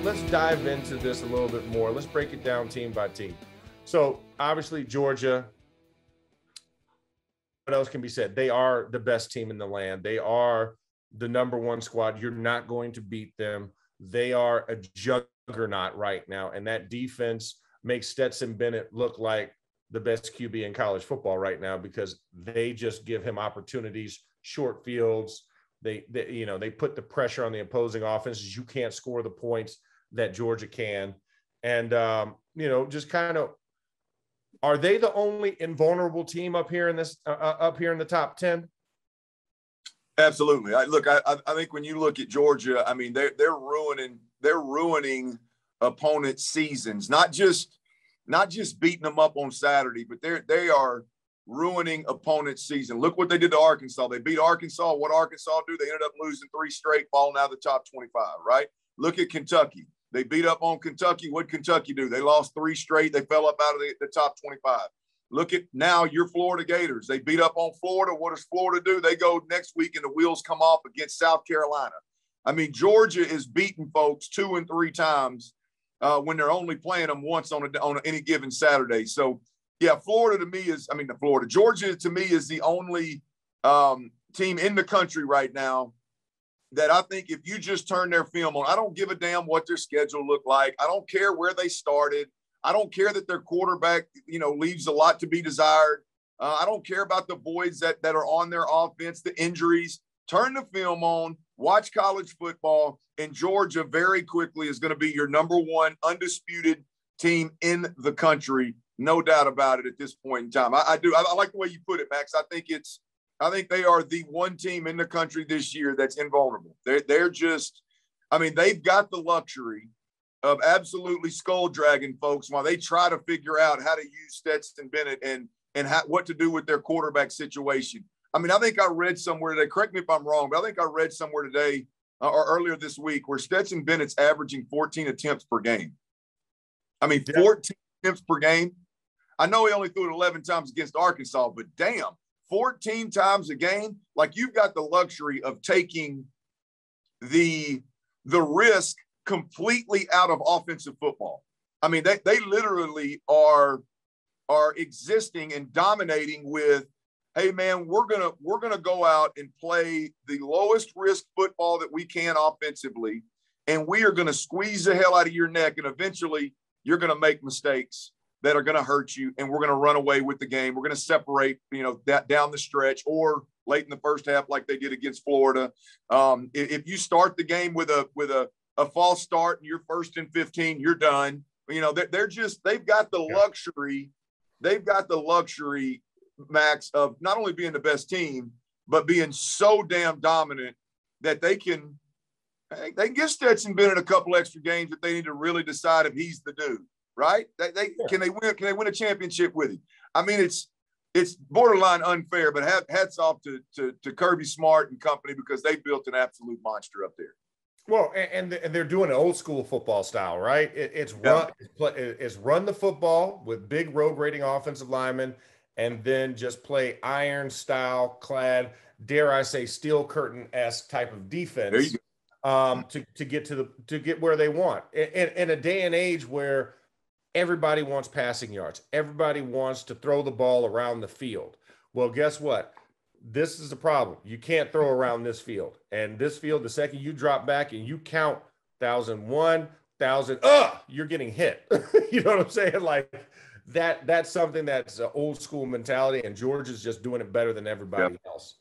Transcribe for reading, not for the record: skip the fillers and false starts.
let's dive into this a little bit more. Let's break it down team by team. So obviously Georgia, what else can be said? They are the best team in the land. They are the number one squad. You're not going to beat them. They are a juggernaut right now. And that defense makes Stetson Bennett look like the best QB in college football right now, because they just give him opportunities, short fields. They put the pressure on the opposing offenses. You can't score the points that Georgia can. And, just kind of, are they the only invulnerable team up here in the top 10? Absolutely. I think when you look at Georgia, I mean, they're ruining opponents' seasons, not just beating them up on Saturday, but they are ruining opponents' season. Look what they did to Arkansas. They beat Arkansas. What Arkansas do? They ended up losing 3 straight, falling out of the top 25, right? Look at Kentucky. They beat up on Kentucky. What Kentucky do? They lost 3 straight. They fell up out of the top 25. Look at now your Florida Gators. They beat up on Florida. What does Florida do? They go next week and the wheels come off against South Carolina. I mean, Georgia is beating folks 2 and 3 times when they're only playing them once on any given Saturday. So, yeah, Georgia to me is the only team in the country right now that I think if you just turn their film on, I don't give a damn what their schedule looked like. I don't care where they started. I don't care that their quarterback, leaves a lot to be desired. I don't care about the voids that are on their offense, the injuries. Turn the film on, watch college football, and Georgia very quickly is going to be your number 1 undisputed team in the country. No doubt about it at this point in time. I like the way you put it, Max. I think they are the one team in the country this year that's invulnerable. They're just, they've got the luxury of absolutely skull dragging folks while they try to figure out how to use Stetson Bennett and what to do with their quarterback situation. I think I read somewhere today, correct me if I'm wrong, but I think I read somewhere today or earlier this week where Stetson Bennett's averaging 14 attempts per game. 14 attempts per game. I know he only threw it 11 times against Arkansas, but damn, 14 times a game. Like, you've got the luxury of taking the risk completely out of offensive football. They literally are existing and dominating with, hey man, we're gonna go out and play the lowest risk football that we can offensively, and we are gonna squeeze the hell out of your neck, and eventually you're gonna make mistakes that are gonna hurt you, and we're gonna run away with the game. We're gonna separate, that down the stretch or late in the first half like they did against Florida. If you start the game with a false start and you're 1st and 15, you're done. They've got the luxury. They've got the luxury, Max, of not only being the best team, but being so damn dominant that they can give Stetson Bennett a couple extra games if they need to really decide if he's the dude, right? Can they win a championship with him? It's borderline unfair, but hats off to Kirby Smart and company, because they built an absolute monster up there. Well, and they're doing an old school football style, right? It's run the football with big road rating offensive linemen, and then just play iron style clad, dare I say, steel curtain-esque type of defense to get where they want. In a day and age where everybody wants passing yards, everybody wants to throw the ball around the field. Well, guess what? This is the problem. You can't throw around this field. And this field, the second you drop back and you count 1,001, 1,000, you're getting hit. You know what I'm saying? Like that's something that's an old school mentality, and Georgia's just doing it better than everybody else.